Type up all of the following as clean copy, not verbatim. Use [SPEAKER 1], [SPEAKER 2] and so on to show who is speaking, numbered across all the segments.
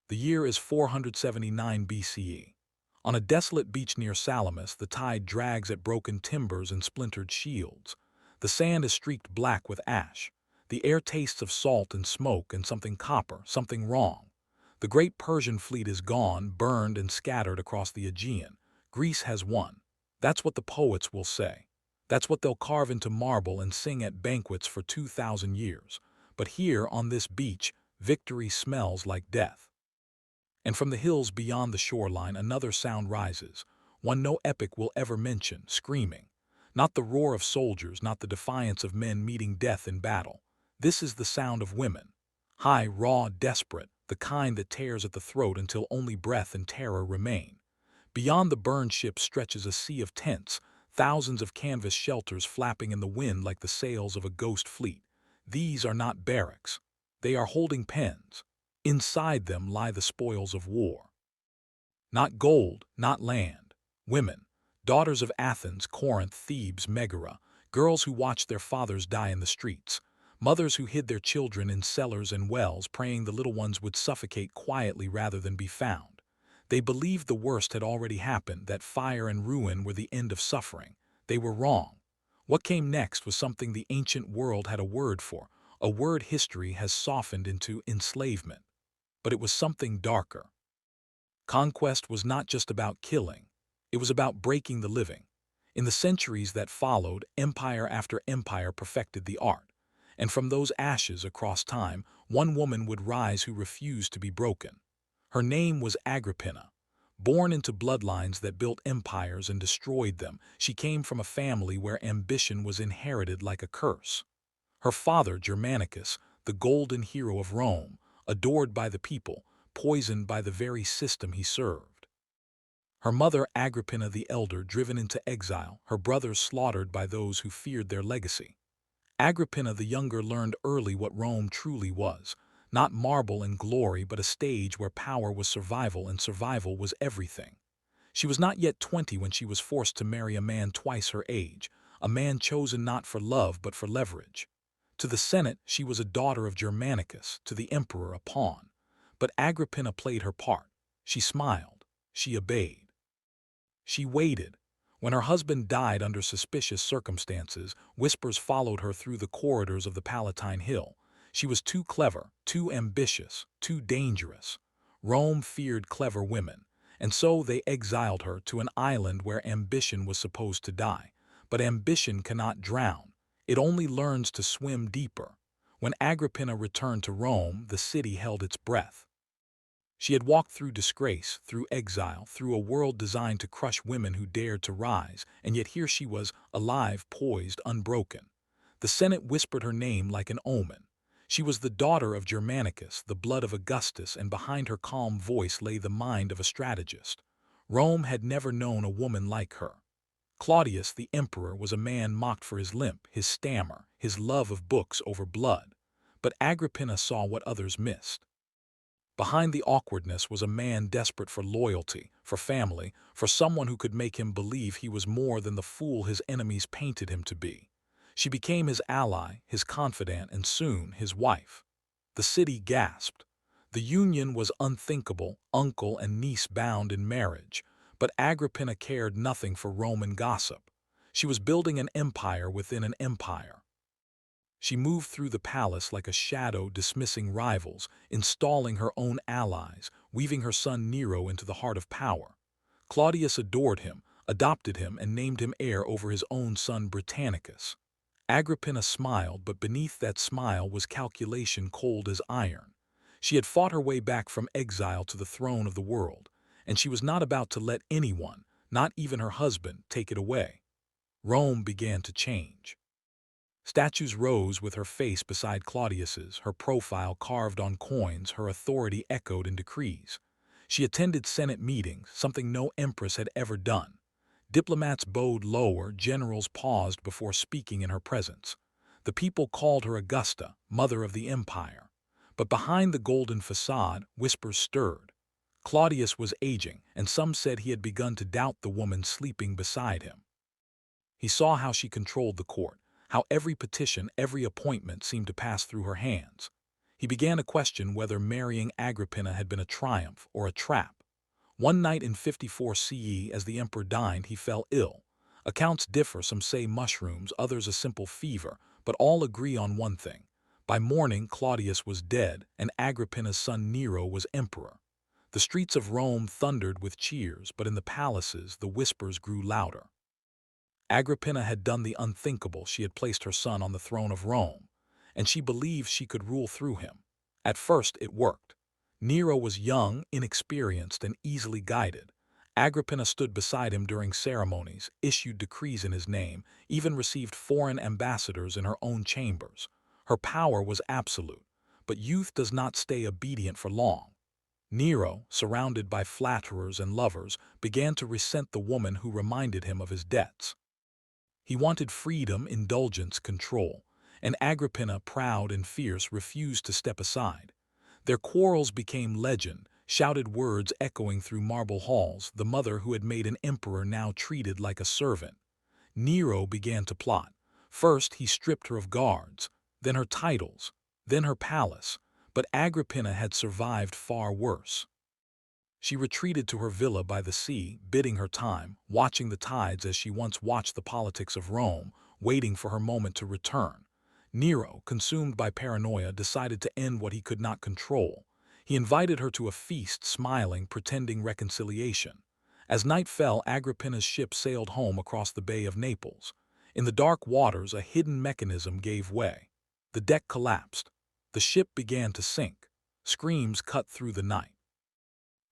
[SPEAKER 1] The year is 479 BCE. On a desolate beach near Salamis, the tide drags at broken timbers and splintered shields. The sand is streaked black with ash. The air tastes of salt and smoke and something copper, something wrong. The great Persian fleet is gone, burned and scattered across the Aegean. Greece has won. That's what the poets will say. That's what they'll carve into marble and sing at banquets for 2,000 years. But here, on this beach, victory smells like death. And from the hills beyond the shoreline another sound rises, one no epic will ever mention, screaming. Not the roar of soldiers, not the defiance of men meeting death in battle. This is the sound of women. High, raw, desperate, the kind that tears at the throat until only breath and terror remain. Beyond the burned ship stretches a sea of tents, thousands of canvas shelters flapping in the wind like the sails of a ghost fleet. These are not barracks. They are holding pens. Inside them lie the spoils of war. Not gold, not land. Women, daughters of Athens, Corinth, Thebes, Megara, girls who watched their fathers die in the streets, mothers who hid their children in cellars and wells praying the little ones would suffocate quietly rather than be found. They believed the worst had already happened, that fire and ruin were the end of suffering. They were wrong. What came next was something the ancient world had a word for, a word history has softened into enslavement. But it was something darker. Conquest was not just about killing. It was about breaking the living. In the centuries that followed, empire after empire perfected the art. And from those ashes across time, one woman would rise who refused to be broken. Her name was Agrippina. Born into bloodlines that built empires and destroyed them, she came from a family where ambition was inherited like a curse. Her father, Germanicus, the golden hero of Rome, adored by the people, poisoned by the very system he served. Her mother, Agrippina the Elder, driven into exile, her brothers slaughtered by those who feared their legacy. Agrippina the Younger learned early what Rome truly was, not marble and glory, but a stage where power was survival and survival was everything. She was not yet 20 when she was forced to marry a man twice her age, a man chosen not for love but for leverage. To the Senate, she was a daughter of Germanicus, to the emperor a pawn. But Agrippina played her part. She smiled. She obeyed. She waited. When her husband died under suspicious circumstances, whispers followed her through the corridors of the Palatine Hill. She was too clever, too ambitious, too dangerous. Rome feared clever women, and so they exiled her to an island where ambition was supposed to die. But ambition cannot drown. It only learns to swim deeper. When Agrippina returned to Rome, the city held its breath. She had walked through disgrace, through exile, through a world designed to crush women who dared to rise, and yet here she was, alive, poised, unbroken. The Senate whispered her name like an omen. She was the daughter of Germanicus, the blood of Augustus, and behind her calm voice lay the mind of a strategist. Rome had never known a woman like her. Claudius, the emperor, was a man mocked for his limp, his stammer, his love of books over blood. But Agrippina saw what others missed. Behind the awkwardness was a man desperate for loyalty, for family, for someone who could make him believe he was more than the fool his enemies painted him to be. She became his ally, his confidant, and soon his wife. The city gasped. The union was unthinkable, uncle and niece bound in marriage. But Agrippina cared nothing for Roman gossip. She was building an empire within an empire. She moved through the palace like a shadow, dismissing rivals, installing her own allies, weaving her son Nero into the heart of power. Claudius adored him, adopted him, and named him heir over his own son Britannicus. Agrippina smiled, but beneath that smile was calculation cold as iron. She had fought her way back from exile to the throne of the world, and she was not about to let anyone, not even her husband, take it away. Rome began to change. Statues rose with her face beside Claudius's, her profile carved on coins, her authority echoed in decrees. She attended Senate meetings, something no empress had ever done. Diplomats bowed lower, generals paused before speaking in her presence. The people called her Augusta, mother of the empire. But behind the golden facade, whispers stirred. Claudius was aging, and some said he had begun to doubt the woman sleeping beside him. He saw how she controlled the court, how every petition, every appointment seemed to pass through her hands. He began to question whether marrying Agrippina had been a triumph or a trap. One night in 54 CE, as the emperor dined, he fell ill. Accounts differ, some say mushrooms, others a simple fever, but all agree on one thing. By morning, Claudius was dead, and Agrippina's son Nero was emperor. The streets of Rome thundered with cheers, but in the palaces the whispers grew louder. Agrippina had done the unthinkable. She had placed her son on the throne of Rome, and she believed she could rule through him. At first, it worked. Nero was young, inexperienced, and easily guided. Agrippina stood beside him during ceremonies, issued decrees in his name, even received foreign ambassadors in her own chambers. Her power was absolute, but youth does not stay obedient for long. Nero, surrounded by flatterers and lovers, began to resent the woman who reminded him of his debts. He wanted freedom, indulgence, control, and Agrippina, proud and fierce, refused to step aside. Their quarrels became legend, shouted words echoing through marble halls, the mother who had made an emperor now treated like a servant. Nero began to plot. First, he stripped her of guards, then her titles, then her palace, but Agrippina had survived far worse. She retreated to her villa by the sea, biding her time, watching the tides as she once watched the politics of Rome, waiting for her moment to return. Nero, consumed by paranoia, decided to end what he could not control. He invited her to a feast, smiling, pretending reconciliation. As night fell, Agrippina's ship sailed home across the Bay of Naples. In the dark waters, a hidden mechanism gave way. The deck collapsed. The ship began to sink. Screams cut through the night.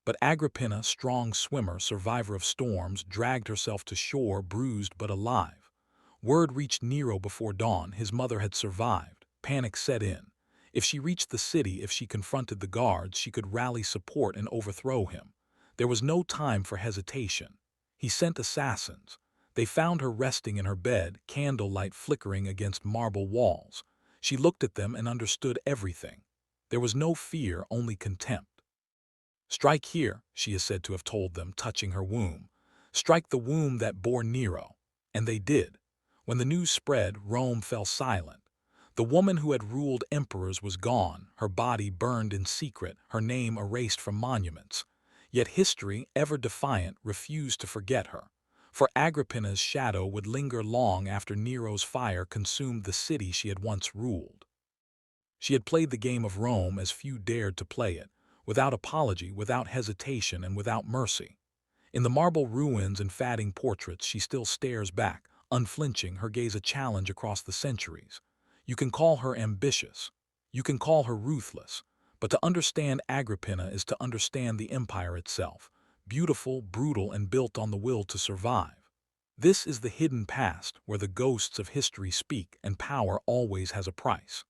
[SPEAKER 1] But Agrippina, strong swimmer, survivor of storms, dragged herself to shore, bruised but alive. Word reached Nero before dawn. His mother had survived. Panic set in. If she reached the city, if she confronted the guards, she could rally support and overthrow him. There was no time for hesitation. He sent assassins. They found her resting in her bed, candlelight flickering against marble walls. She looked at them and understood everything. There was no fear, only contempt. "Strike here," she is said to have told them, touching her womb. "Strike the womb that bore Nero." And they did. When the news spread, Rome fell silent. The woman who had ruled emperors was gone, her body burned in secret, her name erased from monuments. Yet history, ever defiant, refused to forget her. For Agrippina's shadow would linger long after Nero's fire consumed the city she had once ruled. She had played the game of Rome as few dared to play it, without apology, without hesitation, and without mercy. In the marble ruins and fading portraits, she still stares back, unflinching, her gaze a challenge across the centuries. You can call her ambitious. You can call her ruthless. But to understand Agrippina is to understand the empire itself, beautiful, brutal, and built on the will to survive. This is the hidden past, where the ghosts of history speak, and power always has a price.